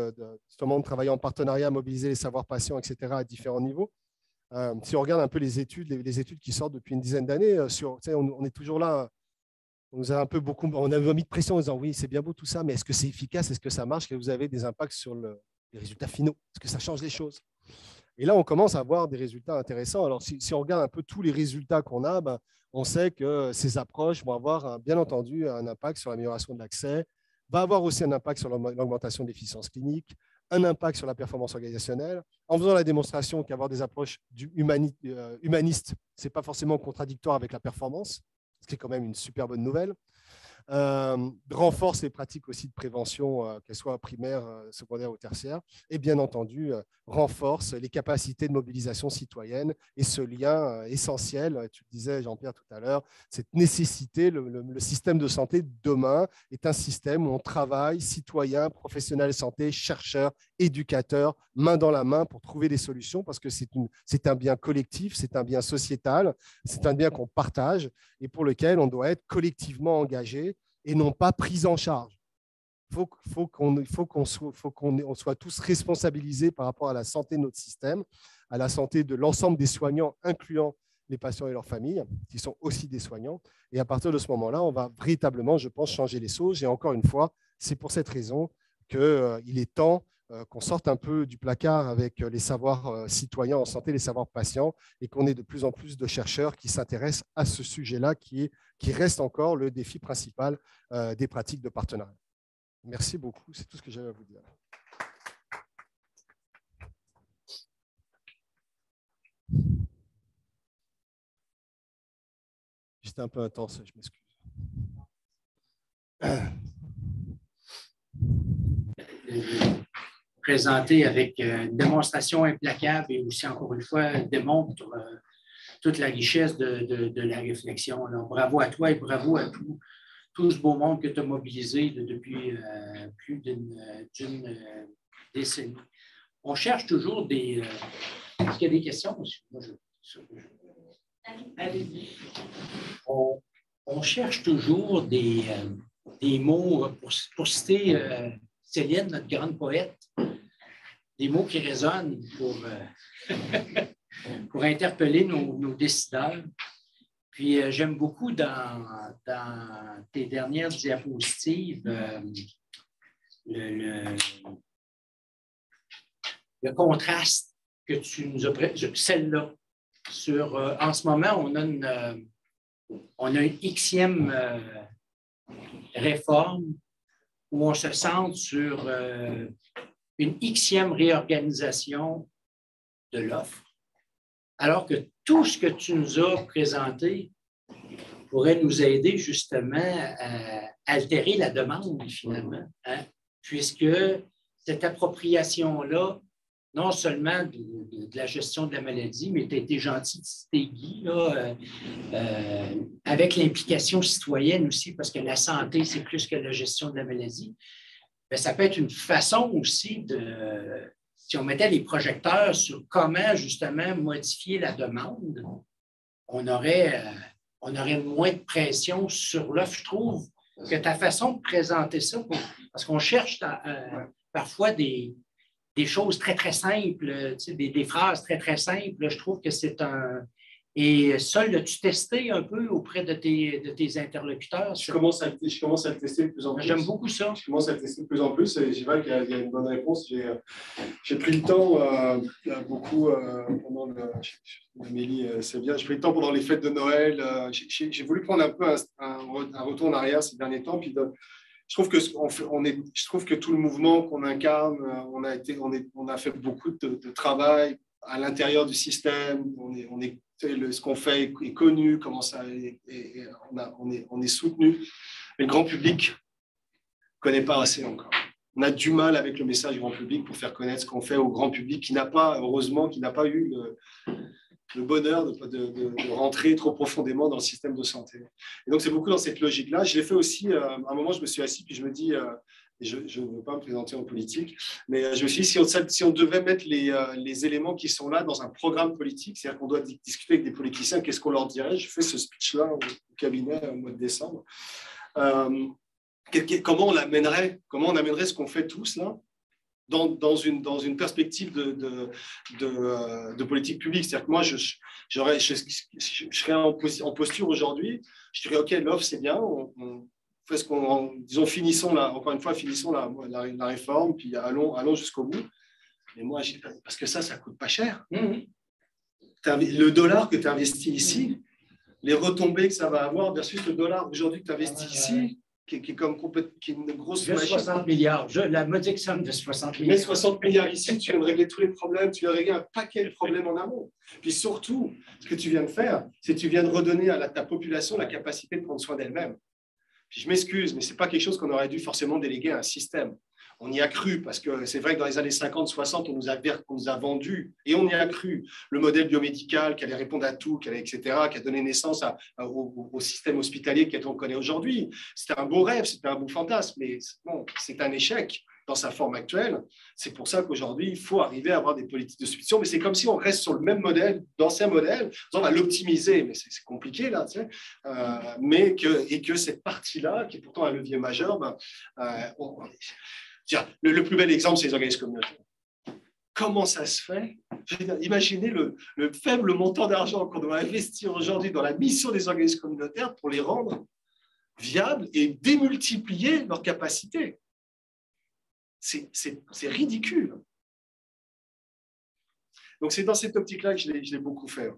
Speaker 2: justement de travailler en partenariat, mobiliser les savoirs patients, etc., à différents niveaux, si on regarde un peu les études qui sortent depuis une dizaine d'années, on est toujours là. On a mis de pression en disant oui, c'est bien beau tout ça, mais est-ce que c'est efficace? Est-ce que ça marche? Est-ce que vous avez des impacts sur les résultats finaux? Est-ce que ça change les choses? Et là, on commence à avoir des résultats intéressants. Alors, si on regarde un peu tous les résultats qu'on a, on sait que ces approches vont avoir, bien entendu, un impact sur l'amélioration de l'accès, va avoir aussi un impact sur l'augmentation de l'efficience clinique, un impact sur la performance organisationnelle, en faisant la démonstration qu'avoir des approches humanistes, ce n'est pas forcément contradictoire avec la performance, ce qui est quand même une super bonne nouvelle. Renforce les pratiques aussi de prévention, qu'elles soient primaires, secondaires ou tertiaires, et bien entendu, renforce les capacités de mobilisation citoyenne et ce lien essentiel, tu le disais Jean-Pierre tout à l'heure, cette nécessité, le système de santé de demain est un système où on travaille, citoyens, professionnels de santé, chercheurs, éducateurs, main dans la main pour trouver des solutions, parce que c'est un bien collectif, c'est un bien sociétal, c'est un bien qu'on partage et pour lequel on doit être collectivement engagé et non pas pris en charge. Il faut qu'on soit tous responsabilisés par rapport à la santé de notre système, à la santé de l'ensemble des soignants, incluant les patients et leurs familles, qui sont aussi des soignants. Et à partir de ce moment-là, on va véritablement, je pense, changer les choses. Et encore une fois, c'est pour cette raison qu'il est temps qu'on sorte un peu du placard avec les savoirs citoyens en santé, les savoirs patients, et qu'on ait de plus en plus de chercheurs qui s'intéressent à ce sujet-là, qui reste encore le défi principal des pratiques de partenariat. Merci beaucoup, c'est tout ce que j'avais à vous dire. J'étais un peu intense, je m'excuse.
Speaker 3: Présenté avec une démonstration implacable et aussi, encore une fois, démontre toute la richesse de la réflexion. Alors, bravo à toi et bravo à tout ce beau monde que tu as mobilisé depuis plus d'une décennie. On cherche toujours des... Est-ce qu'il y a des questions? On cherche toujours des des mots, pour citer Céline, notre grande poète, des mots qui résonnent pour interpeller nos décideurs. Puis j'aime beaucoup dans tes dernières diapositives le contraste que tu nous as présenté, celle-là. En ce moment, on a une Xème réforme où on se centre sur une Xème réorganisation de l'offre, alors que tout ce que tu nous as présenté pourrait nous aider justement à altérer la demande, finalement, hein? Puisque cette appropriation-là, non seulement de la gestion de la maladie, mais tu as été gentil de citer Guy, là, avec l'implication citoyenne aussi, parce que la santé, c'est plus que la gestion de la maladie. Bien, ça peut être une façon aussi si on mettait les projecteurs sur comment justement modifier la demande, on aurait moins de pression sur l'offre. Je trouve que ta façon de présenter ça, parce qu'on cherche parfois des choses très, très simples, tu sais, des phrases très, très simples. Je trouve que c'est un... Et ça, l'as-tu testé un peu auprès de tes interlocuteurs?
Speaker 2: Je commence à le tester de plus en plus.
Speaker 3: J'aime beaucoup ça.
Speaker 2: Je commence à le tester de plus en plus et je vois qu'il y a une bonne réponse. J'ai pris le temps beaucoup pendant Amélie, c'est bien. J'ai pris le temps pendant les fêtes de Noël. J'ai voulu prendre un peu un retour en arrière ces derniers temps. Puis je trouve que tout le mouvement qu'on incarne, on a fait beaucoup de travail à l'intérieur du système. Ce qu'on fait est connu, comment ça on est soutenu. Mais le grand public ne connaît pas assez encore. On a du mal avec le message du grand public pour faire connaître ce qu'on fait au grand public qui n'a pas, heureusement, qui n'a pas eu le bonheur de rentrer trop profondément dans le système de santé. Et donc, c'est beaucoup dans cette logique-là. Je l'ai fait aussi, à un moment, je me suis assis, puis je me dis, et je ne veux pas me présenter en politique, mais je me suis dit, si on devait mettre les éléments qui sont là dans un programme politique, c'est-à-dire qu'on doit discuter avec des politiciens, qu'est-ce qu'on leur dirait? Je fais ce speech-là au cabinet au mois de décembre. Comment on amènerait ce qu'on fait tous là dans une perspective de politique publique. C'est-à-dire que moi, je serais en posture aujourd'hui, je dirais, OK, l'offre, c'est bien, on fait ce disons, finissons la réforme, puis allons jusqu'au bout. Mais moi, parce que ça coûte pas cher. Le dollar que tu investis ici, les retombées que ça va avoir versus le dollar aujourd'hui que tu investis ici, qui est une grosse
Speaker 3: machine. 60 milliards, la modique somme de 60 milliards.
Speaker 2: Mais 60 milliards ici, tu viens de régler tous les problèmes, tu viens de régler un paquet de problèmes en amont. Puis surtout, ce que tu viens de faire, c'est que tu viens de redonner à ta population la capacité de prendre soin d'elle-même. Puis je m'excuse, mais ce n'est pas quelque chose qu'on aurait dû forcément déléguer à un système. On y a cru, parce que c'est vrai que dans les années 50-60, on nous a vendu, et on y a cru, le modèle biomédical qui allait répondre à tout, etc., qui a donné naissance au système hospitalier qu'on connaît aujourd'hui. C'était un beau rêve, c'était un beau fantasme, mais bon, c'est un échec dans sa forme actuelle. C'est pour ça qu'aujourd'hui, il faut arriver à avoir des politiques de substitution, mais c'est comme si on reste sur le même modèle, d'ancien modèle, on va l'optimiser, mais c'est compliqué là, tu sais, et que cette partie-là, qui est pourtant un levier majeur, le plus bel exemple, c'est les organismes communautaires. Comment ça se fait? Imaginez le faible montant d'argent qu'on doit investir aujourd'hui dans la mission des organismes communautaires pour les rendre viables et démultiplier leurs capacités. C'est ridicule. Donc, c'est dans cette optique-là que je l'ai beaucoup fait.